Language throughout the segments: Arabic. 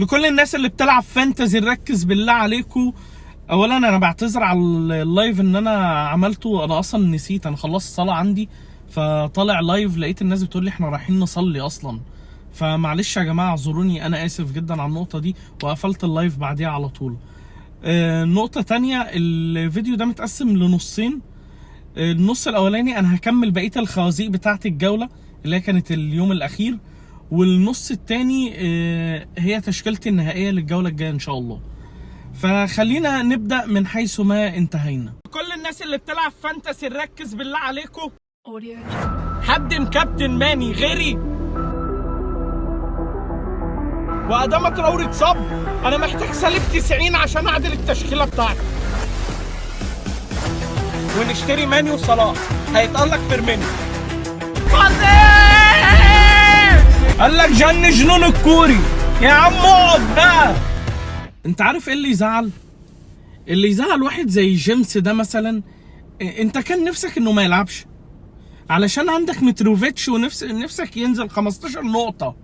لكل الناس اللي بتلعب فانتزي نركز بالله عليكم. اولا انا بعتذر على اللايف ان انا عملته، انا اصلا نسيت، انا خلصت الصلاه عندي فطالع لايف لقيت الناس بتقول لي احنا رايحين نصلي اصلا، فمعلش يا جماعه اعذروني، انا اسف جدا على النقطه دي وقفلت اللايف بعديها على طول. نقطه تانية، الفيديو ده متقسم لنصين. النص الاولاني انا هكمل بقيه الخوازيق بتاعه الجوله اللي هي كانت اليوم الاخير، والنص التاني هي تشكيلتي النهائيه للجوله الجايه ان شاء الله. فخلينا نبدا من حيث ما انتهينا. كل الناس اللي بتلعب فانتسي نركز بالله عليكم. حد مكابتن ماني غيري وادام تراوري اتصاب، انا محتاج سالب 90 عشان اعدل التشكيله بتاعتي ونشتري ماني وصلاح. هيتقال لك فيرمينيو قال لك جن جنون الكوري يا عم اقعد بقى. انت عارف ايه اللي يزعل؟ اللي يزعل واحد زي جيمس ده مثلا، انت كان نفسك انه ما يلعبش علشان عندك متروفيتش ونفسك ينزل 15 نقطة.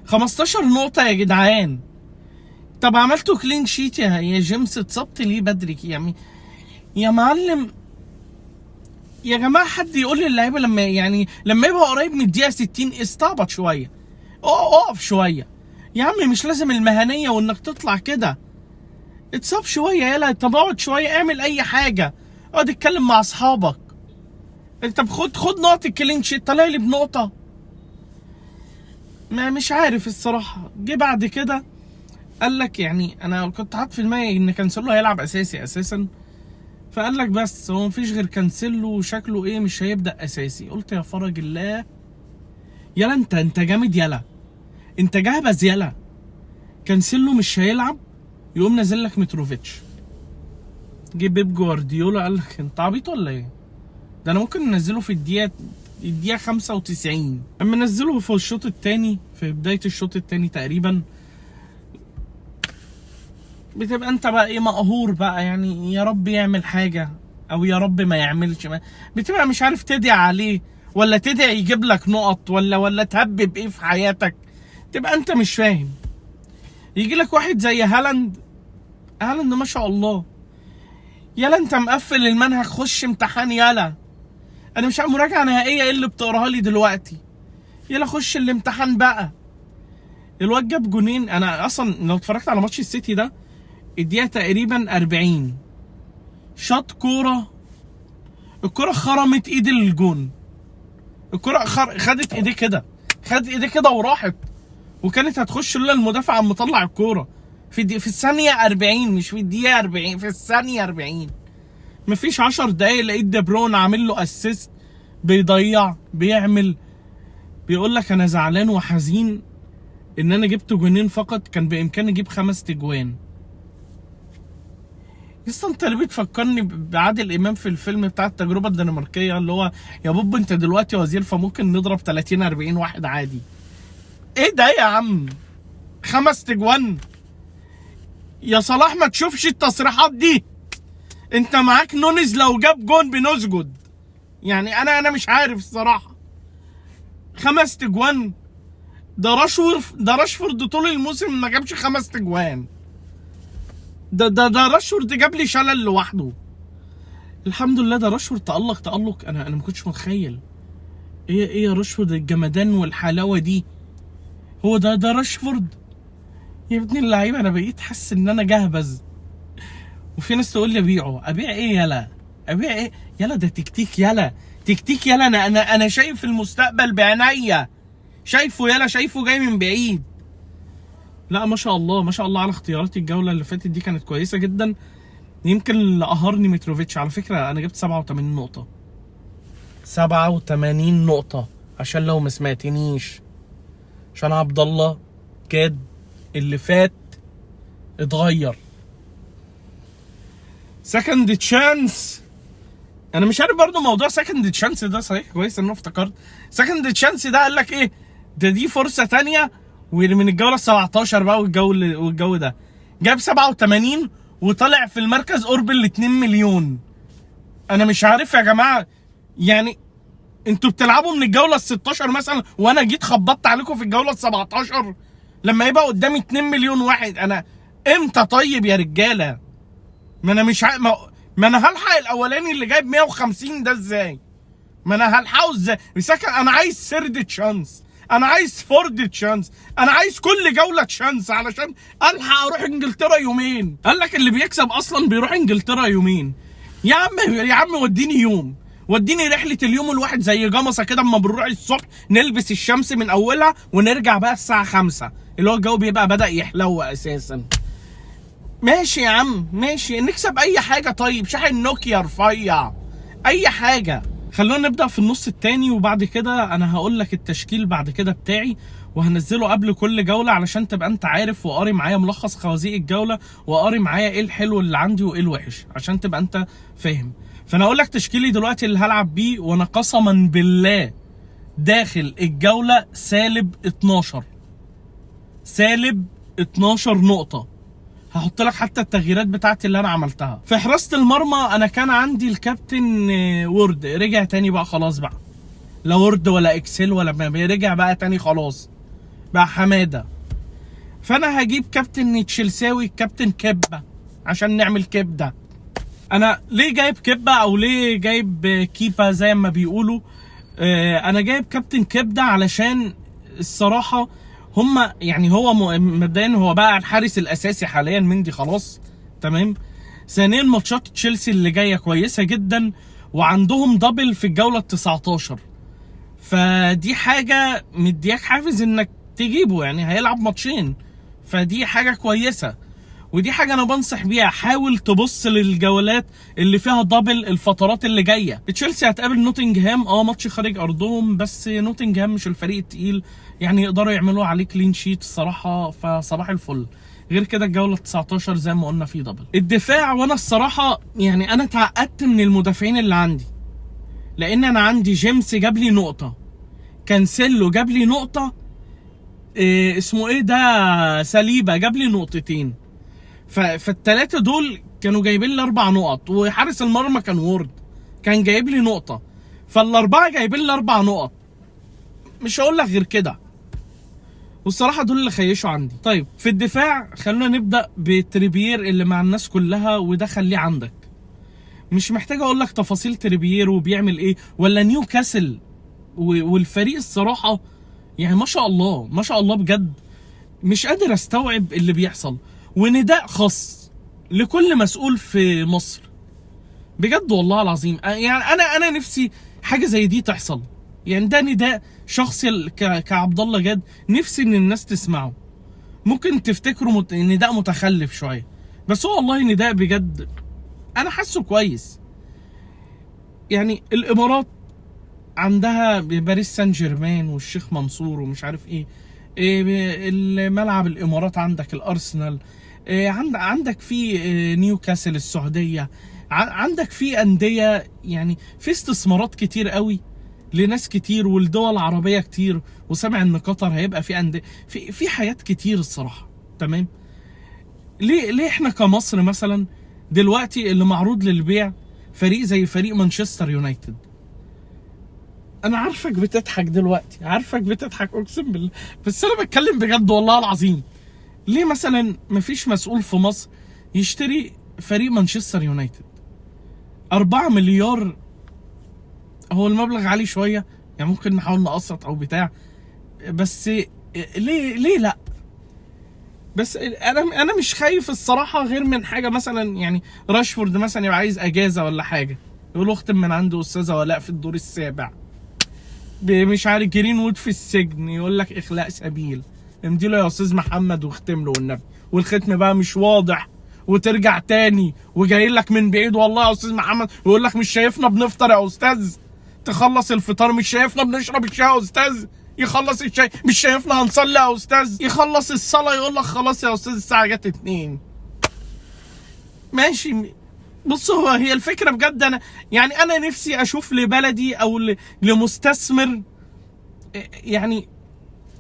15 نقطة يا جدعان. طب عملتوا كلين شيت يا جيمس، اتصبت ليه بدري يا معلم؟ يا جماعة حد يقول لي اللعيبة لما يبقى قريب من الدقيقة 60 استعبط شوية، اقف شوية يا عم، مش لازم المهنية وانك تطلع كده. اتصاب شوية يلا، طب اقعد شوية، اعمل اي حاجة، اقعد اتكلم مع اصحابك. طب خد نقطة الكلين شيت، طلع لي بنقطة. ما مش عارف الصراحة. جه بعد كده قال لك انا كنت حاطط في دماغي ان كانسيلو هيلعب اساسي اساسا، فقال لك بس هو مفيش غير كانسيلو وشكله ايه مش هيبدأ اساسي. قلت يا فرج الله، يلا انت جامد، يلا انت جاهبز، يلا كانسيلو مش هيلعب يقوم نازل لك متروفيتش. جه بيب جوارديولا قال لك انت عبيط ولا ايه؟ ده انا ممكن ننزله في الدقيقة 95. اما نزله في الشوط الثاني، في بداية الشوط الثاني تقريبا، بتبقى انت بقى ايه، مقهور بقى، يا رب يعمل حاجة او يا رب ما يعملش، بتبقى مش عارف تدعي عليه ولا تدعي يجيب لك نقط ولا تهبب ايه في حياتك، تبقى انت مش فاهم. يجي لك واحد زي هالاند ما شاء الله، يلا انت مقفل المنهج، خش امتحان يلا. انا مش عارف مراجعه نهائيه ايه اللي بتقراها لي دلوقتي، يلا خش الامتحان بقى. الواد جاب جونين. انا اصلا لو اتفرجت على ماتش السيتي ده، الدقيقه تقريبا 40 شاط كوره، الكوره خرمت ايد الجون، الكوره خدت ايديه كده وراحت، وكانت هتخش لولا المدافع عم مطلع الكوره في الثانيه 40، مش في الدقيقه 40، في الثانيه 40. مفيش 10 دقايق لقيت دي برون عامل له اسيست، بيضيع بيعمل، بيقول لك انا زعلان وحزين ان انا جبت جونين فقط، كان بامكاني اجيب 5 تجوان. يسطا انت اللي بتفكرني بعادل امام في الفيلم بتاع التجربه الدنماركيه، اللي هو يا بوب انت دلوقتي وزير فممكن نضرب 30 40 واحد عادي. ايه ده يا عم؟ 5 تجوان يا صلاح، ما تشوفش التصريحات دي. انت معاك نونز لو جاب جون بنسجد، انا مش عارف الصراحه. 5 تجوان، ده راشفورد طول الموسم ما جابش 5 تجوان. ده راشفورد جاب لي شلل لوحده. الحمد لله ده راشفورد تألق. انا ما كنتش متخيل ايه يا راشفورد الجمدان والحلاوه دي. هو ده راشفورد يا ابن اللعيبه. انا بقيت حاسس ان انا جهبذ. وفي ناس تقول لي ابيع ايه يلا، ابيع ايه يلا، ده تكتيك يلا، انا شايف المستقبل بعينيا، شايفه جاي من بعيد. لا ما شاء الله على اختيارات الجوله اللي فاتت دي، كانت كويسه جدا. يمكن اللي قهرني متروفيتش على فكره. انا جبت 87 نقطه، 87 نقطه عشان لو ما سمعتنيش، عشان عبد الله كاد اللي فات اتغير. سكند تشانس، انا مش عارف برضه موضوع سكند تشانس ده صحيح، كويس ان انا افتكرت. سكند تشانس ده قال لك ايه؟ دي فرصه ثانيه، ومن الجوله 17 بقى والجو ده جاب 87 وطلع في المركز قرب ال 2 مليون. انا مش عارف يا جماعه، انتوا بتلعبوا من الجوله ال 16 مثلا وانا جيت خبطت عليكم في الجوله ال 17؟ لما يبقى قدامي 2 مليون واحد انا امتى طيب يا رجاله؟ ما انا مش ما انا هلحق الاولاني اللي جايب 150 ده ازاي؟ ما انا هلحقه ازاي؟ انا عايز سيرد تشانس، انا عايز فورد تشانس، انا عايز كل جوله تشانس علشان الحق اروح انجلترا يومين. قال لك اللي بيكسب اصلا بيروح انجلترا يومين. يا عم وديني يوم، وديني رحله اليوم الواحد زي جمصه كده، اما بنروح الصبح نلبس الشمس من اولها ونرجع بقى الساعه 5 اللي هو الجو بيبقى بدأ يحلو اساسا. ماشي يا عم ماشي، نكسب اي حاجه. طيب شاحن نوكيا رفيع، اي حاجه. خلونا نبدا في النص التاني، وبعد كده انا هقول لك التشكيل بعد كده بتاعي، وهنزله قبل كل جوله علشان تبقى انت عارف، وقاري معايا ملخص خوازيق الجوله، وقاري معايا ايه الحلو اللي عندي وايه الوحش عشان تبقى انت فاهم. فانا هقول لك تشكيلي دلوقتي اللي هلعب بيه، وانا قسما بالله داخل الجوله سالب 12 نقطه. هحط لك حتى التغييرات بتاعتي اللي انا عملتها. في حراسه المرمى انا كان عندي الكابتن وورد، رجع تاني بقى خلاص بقى، لا وورد ولا اكسل ولا رجع بقى تاني خلاص بقى حماده. فانا هجيب كابتن تشيلساوي، كابتن كبه، عشان نعمل كبده. انا ليه جايب كبه او ليه جايب كيبا زي ما بيقولوا؟ انا جايب كابتن كبده علشان الصراحه هما يعني هو مبدئيا هو بقى الحارس الاساسي حاليا، مندي خلاص تمام. ثانيا ماتشات تشيلسي اللي جايه كويسه جدا، وعندهم دبل في الجوله 19، فدي حاجه مدياك حافز انك تجيبه، يعني هيلعب ماتشين، فدي حاجه كويسه. ودي حاجه انا بنصح بيها، حاول تبص للجولات اللي فيها دبل الفترات اللي جايه. تشيلسي هتقابل نوتنجهام، ماتش خارج ارضهم، بس نوتنجهام مش الفريق التقيل، يعني يقدروا يعملوا عليه كلين شيت الصراحه، فصباح الفل. غير كده الجوله 19 زي ما قلنا في دبل. الدفاع، وانا الصراحه يعني انا اتعقدت من المدافعين اللي عندي، لان انا عندي جيمس جاب لي نقطه، كانسيلو جاب لي نقطه، اسمه ايه ده، ساليبا جاب لي نقطتين. فالثلاثه دول كانوا جايبين لي 4 نقط، وحارس المرمى كان وورد كان جايب لي نقطه، فالاربعه جايبين لي 4 نقط. مش هقول لك غير كده، والصراحه دول اللي خيشوا عندي. طيب في الدفاع خلونا نبدا بتريبير اللي مع الناس كلها، وده خليه عندك، مش محتاج اقول لك تفاصيل تريبير وبيعمل ايه ولا نيوكاسل والفريق الصراحه يعني ما شاء الله ما شاء الله بجد. مش قادر استوعب اللي بيحصل، ونداء خاص لكل مسؤول في مصر بجد والله العظيم. يعني انا نفسي حاجه زي دي تحصل، يعني ده نداء شخصي كعبد الله جاد، نفسي ان الناس تسمعه. ممكن تفتكروا نداء متخلف شويه، بس هو والله نداء بجد انا حاسه كويس. يعني الامارات عندها باريس سان جيرمان والشيخ منصور ومش عارف ايه، الملعب الامارات عندك الارسنال، عندك في نيوكاسل السعوديه، عندك في انديه، يعني في استثمارات كتير قوي لناس كتير والدول العربيه كتير، وسامع ان قطر هيبقى في انديه، في حاجات كتير الصراحه تمام. ليه احنا كمصر مثلا دلوقتي اللي معروض للبيع فريق زي فريق مانشستر يونايتد؟ انا عارفك بتضحك دلوقتي، عارفك بتضحك اقسم بالله، بس انا بتكلم بجد والله العظيم. ليه مثلا مفيش مسؤول في مصر يشتري فريق مانشستر يونايتد؟ 4 مليار هو المبلغ عالي شويه، يعني ممكن نحاول نقسط او بتاع، بس ليه لا؟ بس انا مش خايف الصراحه غير من حاجه، مثلا يعني راشفورد مثلا يبقى عايز اجازه ولا حاجه، يقول اختم من عنده استاذه ولاء في الدور السابع، مش عارف جرين وود في السجن، يقول لك اخلاء سبيل، امدي له يا استاذ محمد واختم له والنبي، والختم بقى مش واضح، وترجع تاني وجاي لك من بعيد والله يا استاذ محمد، يقول لك مش شايفنا بنفطر يا استاذ، تخلص الفطار مش شايفنا بنشرب الشاي يا استاذ، يخلص الشاي مش شايفنا هنصلي يا استاذ، يخلص الصلاه يقول لك خلاص يا استاذ الساعه جت 2. ماشي. بص هي الفكره بجد، انا نفسي اشوف لبلدي او لمستثمر، يعني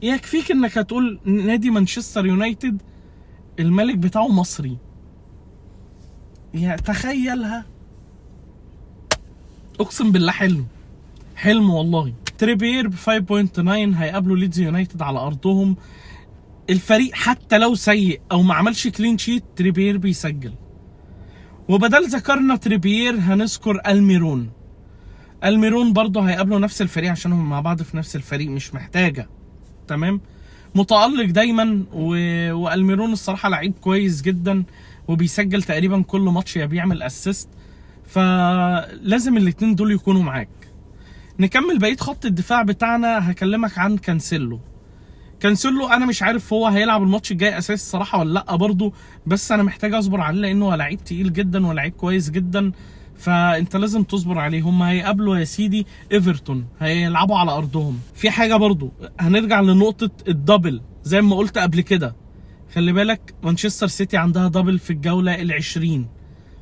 يكفيك انك هتقول نادي مانشستر يونايتد الملك بتاعه مصري، يعني تخيلها، اقسم بالله حلم والله. تريبير ب 5.9 هيقابلوا ليدز يونايتد على ارضهم. الفريق حتى لو سيء او ما عملش كلين شيت تريبير بيسجل. وبدل ذكرنا تريبير هنذكر الميرون. الميرون برضه هيقابلوا نفس الفريق عشان هم مع بعض في نفس الفريق، مش محتاجه. تمام. متألق دايما والميرون الصراحه لعيب كويس جدا وبيسجل تقريبا كل ماتش يا بيعمل اسيست، فلازم الاتنين دول يكونوا معاك. نكمل بقيه خط الدفاع بتاعنا. هكلمك عن كانسيلو. كانسيلو انا مش عارف هو هيلعب الماتش الجاي اساسي الصراحه ولا لا برضه، بس انا محتاج اصبر عليه لانه هو لعيب تقيل جدا ولاعيب كويس جدا، فانت لازم تصبر عليه. هم هيقابلوا يا سيدي ايفرتون، هيلعبوا على ارضهم. في حاجه برضه هنرجع لنقطه الدبل زي ما قلت قبل كده، خلي بالك مانشستر سيتي عندها دبل في الجوله ال20،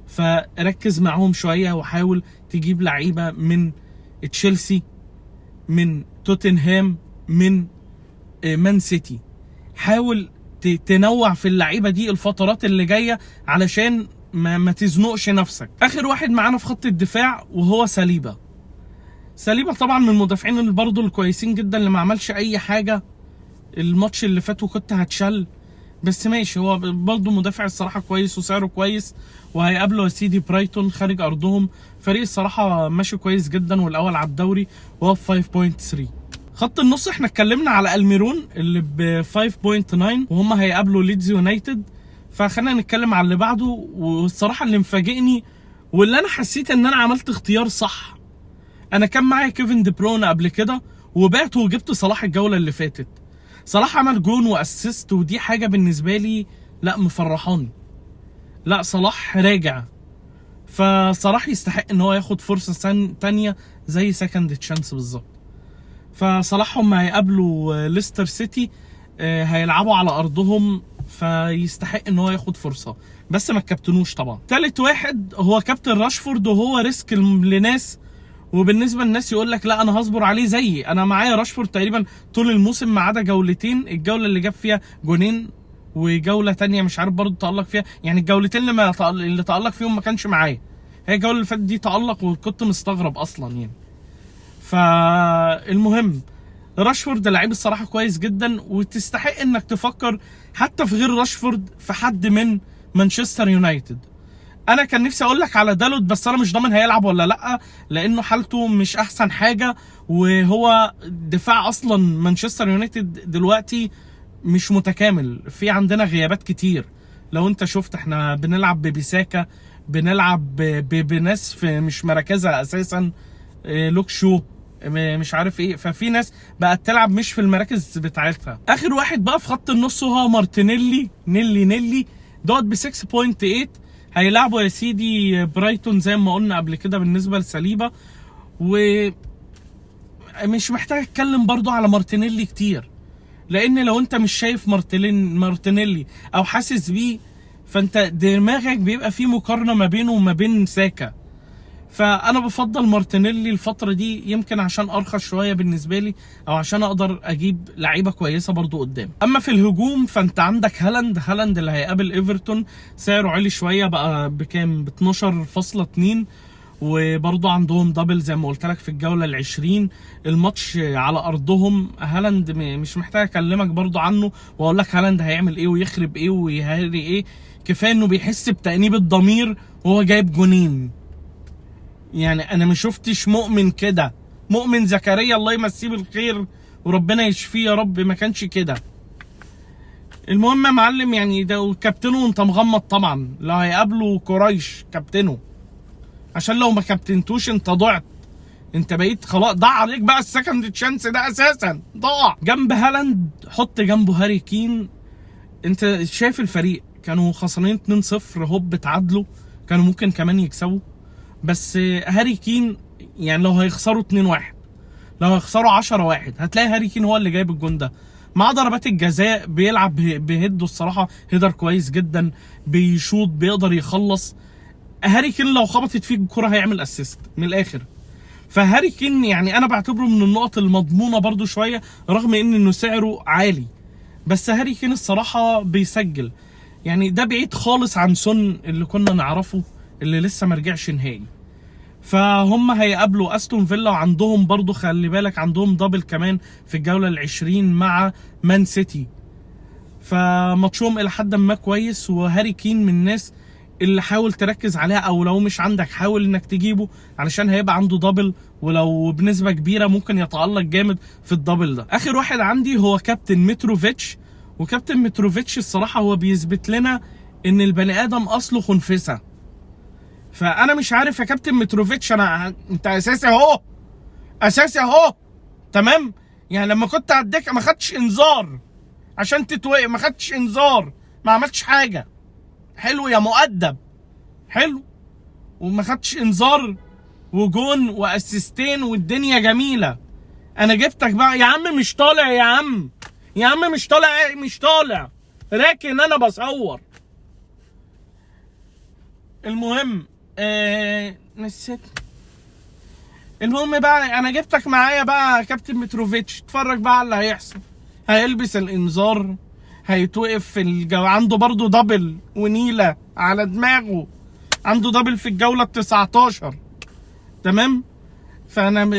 فركز معاهم شويه وحاول تجيب لعيبه من تشيلسي، من توتنهام، من مان سيتي. حاول تنوع في اللعيبه دي الفترات اللي جايه علشان ما تزنقش نفسك. اخر واحد معانا في خط الدفاع وهو ساليبا. ساليبا طبعا من المدافعين اللي برضه الكويسين جدا، اللي ما عملش اي حاجه الماتش اللي فات وكنت هتشل، بس ماشي. هو برضه مدافع الصراحه كويس وسعره كويس، وهيقابله يا سيدي برايتون خارج ارضهم. فريق الصراحه ماشي كويس جدا والاول على الدوري وهو ب 5.3. خط النص احنا اتكلمنا على الميرون اللي ب 5.9 وهم هيقابلوا ليدز يونايتد، فخلينا نتكلم على اللي بعده. والصراحه اللي مفاجئني واللي انا حسيت ان انا عملت اختيار صح، انا كان معايا كيفن دي بروين قبل كده وبعته وجبت صلاح الجوله اللي فاتت. صلاح عمل جون واسيست ودي حاجه بالنسبه لي لا مفرحاني. لا صلاح راجع، فصلاح يستحق ان هو ياخد فرصه تانية زي سكند تشانس بالظبط. فصلاح هم هيقابلوا ليستر سيتي، هيلعبوا على ارضهم، فيستحق ان هو ياخد فرصه، بس ما تكابتنوش طبعا. ثالث واحد هو كابتن راشفورد، وهو ريسك لناس، وبالنسبه للناس يقول لك لا انا هصبر عليه. زيي انا معايا راشفورد تقريبا طول الموسم ما عدا جولتين، الجوله اللي جاب فيها جونين وجوله تانية مش عارف برضه تألق فيها، يعني الجولتين اللي تألق فيهم ما كانش معايا. هي الجوله اللي فاتت دي تألق وكنت مستغرب اصلا يعني. فالمهم راشفورد لعيب الصراحه كويس جدا، وتستحق انك تفكر حتى في غير راشفورد في حد من مانشستر يونايتد. انا كان نفسي اقول لك على دالوت، بس انا مش ضامن هيلعب ولا لا لانه حالته مش احسن حاجه، وهو دفاع اصلا مانشستر يونايتد دلوقتي مش متكامل، في عندنا غيابات كتير. لو انت شفت احنا بنلعب ببيساكا، بنلعب بناس في مش مركزها اساسا، لوك شو مش عارف ايه، ففي ناس بقت تلعب مش في المراكز بتاعتها. اخر واحد بقى في خط النص هو مارتينيلي نيلي دوت ب 6.8. هيلعبوا يا سيدي برايتون زي ما قلنا قبل كده بالنسبه لساليبا، ومش محتاج اتكلم برضو على مارتينيلي كتير، لان لو انت مش شايف مارتينيلي او حاسس بيه فانت دماغك بيبقى فيه مقارنه ما بينه وما بين ساكا. فانا بفضل مارتينيلي الفتره دي، يمكن عشان ارخص شويه بالنسبه لي او عشان اقدر اجيب لعيبه كويسه برضو قدام. اما في الهجوم فانت عندك هالاند اللي هيقابل ايفرتون، سعره عالي شويه بقى بكام، ب 12.2، وبرضو عندهم دبل زي ما قلت لك في الجوله ال20. الماتش على ارضهم. هالاند مش محتاج اكلمك برضو عنه واقول لك هالاند هيعمل ايه ويخرب ايه ويهاري ايه، كفايه انه بيحس بتأنيب الضمير وهو جايب جونين. يعني انا ما شفتش مؤمن كده، مؤمن زكريا الله يمسيه بالخير وربنا يشفيه يا رب، ما كانش كده. المهم يا معلم، يعني ده كابتنه وانت مغمض طبعا، لو هيقابلوا قريش كابتنه، عشان لو ما كابتنتوش انت ضعت، انت بقيت خلاص ضاع عليك بقى السكند تشانس ده، اساسا ضاع. جنب هالاند حط جنبه هاري كين. انت شايف الفريق كانوا خسرانين 2-0 هوب اتعادلوا، كانوا ممكن كمان يكسبوا، بس هاري كين يعني لو هيخسروا 2-1 لو هيخسروا 10-1 هتلاقي هاري كين هو اللي جايب الجون ده. مع ضربات الجزاء بيلعب بهده الصراحه، هيدر كويس جدا، بيشوط، بيقدر يخلص. هاري كين لو خبطت فيه الكره هيعمل اسيست من الاخر. فهاري كين يعني انا بعتبره من النقط المضمونه برده شويه، رغم انه سعره عالي، بس هاري كين الصراحه بيسجل. يعني ده بعيد خالص عن سون اللي كنا نعرفه اللي لسه ما رجعش نهائي. فهم هيقابلوا استون فيلا، وعندهم برضو خلي بالك عندهم دبل كمان في الجوله ال20 مع مان سيتي. فماتشهم الى حد ما كويس، وهاري كين من الناس اللي حاول تركز عليها، او لو مش عندك حاول انك تجيبه علشان هيبقى عنده دبل، ولو بنسبه كبيره ممكن يتالق جامد في الدبل ده. اخر واحد عندي هو كابتن متروفيتش. وكابتن متروفيتش الصراحه هو بيثبت لنا ان البني ادم اصله خنفسه. فانا مش عارف يا كابتن متروفيتش، انت اساسي اهو، اساسي اهو، تمام؟ يعني لما كنت على الدكه ما خدتش انذار عشان تتوقف، ما خدتش انذار، ما عملتش حاجه. حلو يا مؤدب، حلو، وما خدتش انذار وجون واسيستين والدنيا جميله. انا جبتك بقى يا عم، مش طالع يا عم، يا عم مش طالع، مش طالع، راكن انا بصور. المهم نسيت. المهم بقى انا جبتك معايا بقى كابتن متروفيتش، اتفرج بقى على اللي هيحصل. هيلبس الانذار، هيتوقف في الجو، عنده برضه دبل ونيله على دماغه، عنده دبل في الجوله ال19، تمام؟ فانا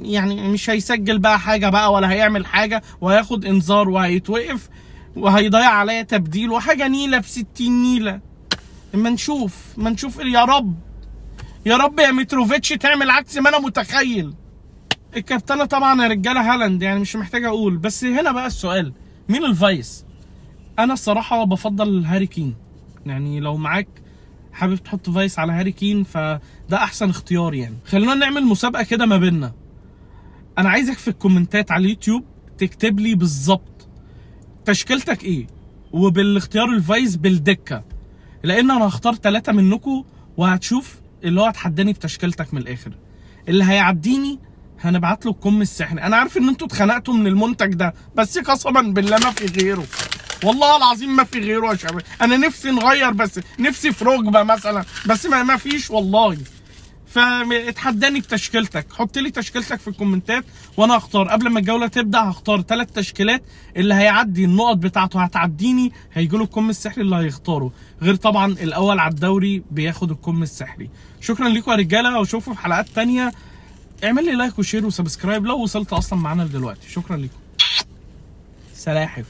يعني مش هيسجل بقى حاجه بقى ولا هيعمل حاجه، وهياخد انذار وهيتوقف وهيضيع عليا تبديل وحاجه نيله ب60 نيله. اما نشوف يا رب، يا رب يا متروفيتش تعمل عكس ما انا متخيل. الكابتنه طبعا يا رجاله هالاند، يعني مش محتاج اقول. بس هنا بقى السؤال، مين الفايس؟ انا الصراحه بفضل هاري كين. يعني لو معاك حابب تحط فايس على هاري كين فده احسن اختيار. يعني خلونا نعمل مسابقه كده ما بيننا. انا عايزك في الكومنتات على اليوتيوب تكتب لي بالظبط تشكيلتك ايه، وبالاختيار الفايس بالدكه، لان انا هختار 3 منكم وهتشوف اللي هو هتحداني بتشكيلتك من الاخر. اللي هيعديني هنبعت له الكم السحري. انا عارف ان انتوا اتخنقتوا من المنتج ده، بس قسما بالله ما في غيره، والله العظيم ما في غيره يا شباب. انا نفسي نغير، بس نفسي في ركبه مثلا، بس ما فيش والله. فاتحداني بتشكيلتك، حط لي تشكيلتك في الكومنتات وانا هختار. قبل ما الجوله تبدا هختار 3 تشكيلات، اللي هيعدي النقط بتاعته هتعديني هيجي له الكم السحري اللي هيختاره، غير طبعا الاول على الدوري بياخد الكم السحري. شكرا لكم يا رجاله، واشوفكم في حلقات تانيه. اعمل لي لايك وشير وسبسكرايب لو وصلت اصلا معانا دلوقتي. شكرا لكم، سلاحف.